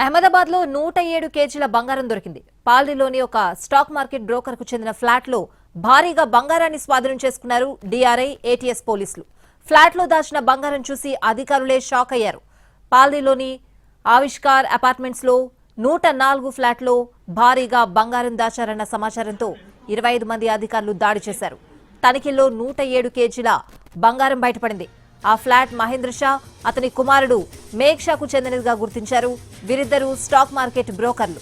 అహ్మదాబాద్ లో 107 కేజీల బంగారం దొరికింది. పాల్డీలోని ఒక స్టాక్ మార్కెట్ బ్రోకర్ కు చెందిన ఫ్లాట్ లో భారీగా బంగారాన్ని స్వాధీనం చేసుకున్నారు డీఆర్ఐ ఏటీఎస్ పోలీసులు. ఫ్లాట్ లో దాచిన బంగారం చూసి అధికారులే షాక్ అయ్యారు. పాల్డీలోని ఆవిష్కార్ అపార్ట్మెంట్స్ లో 104 ఫ్లాట్ లో భారీగా బంగారం దాచారన్న సమాచారంతో 25 మంది అధికారులు దాడి చేశారు. తనిఖీల్లో 107 కేజీల బంగారం బయటపడింది. ఆ ఫ్లాట్ మహేంద్ర షా, అతని కుమారుడు మేఘ్ షాకు చెందినదిగా గుర్తించారు. వీరిద్దరూ స్టాక్ మార్కెట్ బ్రోకర్లు.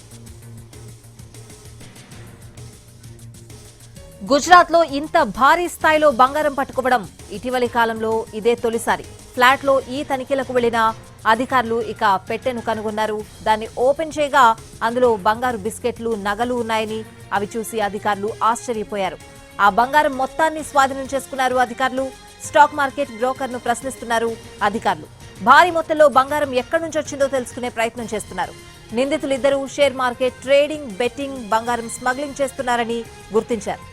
గుజరాత్ లో ఇంత భారీ స్థాయిలో బంగారం పట్టుకోవడం ఇటీవలి కాలంలో ఇదే తొలిసారి. ఫ్లాట్ లో ఈ తనిఖీలకు వెళ్లిన అధికారులు ఇక పెట్టెను కనుగొన్నారు. దాన్ని ఓపెన్ చేయగా అందులో బంగారు బిస్కెట్లు, నగలు ఉన్నాయని అవి చూసి అధికారులు ఆశ్చర్యపోయారు. ఆ బంగారం మొత్తాన్ని స్వాధీనం చేసుకున్నారు అధికారులు. స్టాక్ మార్కెట్ బ్రోకర్ ను ప్రశ్నిస్తున్నారు అధికారులు. భారీ మొత్తంలో బంగారం ఎక్కడి నుంచి వచ్చిందో తెలుసుకునే ప్రయత్నం చేస్తున్నారు. నిందితులిద్దరూ షేర్ మార్కెట్, ట్రేడింగ్, బెట్టింగ్, బంగారం స్మగ్లింగ్ చేస్తున్నారని గుర్తించారు.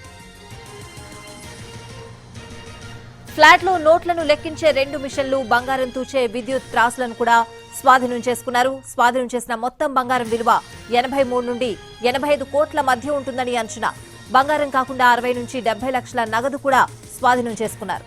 ఫ్లాట్ లో నోట్లను లెక్కించే 2 మిషన్లు, బంగారం తూచే విద్యుత్ త్రాసులను కూడా స్వాధీనం చేసుకున్నారు. స్వాధీనం చేసిన మొత్తం బంగారం విలువ 83 నుండి 85 కోట్ల మధ్య ఉంటుందని అంచనా. బంగారం కాకుండా 60 నుంచి 70 లక్షల నగదు కూడా స్వాధీనం చేసుకున్నారు.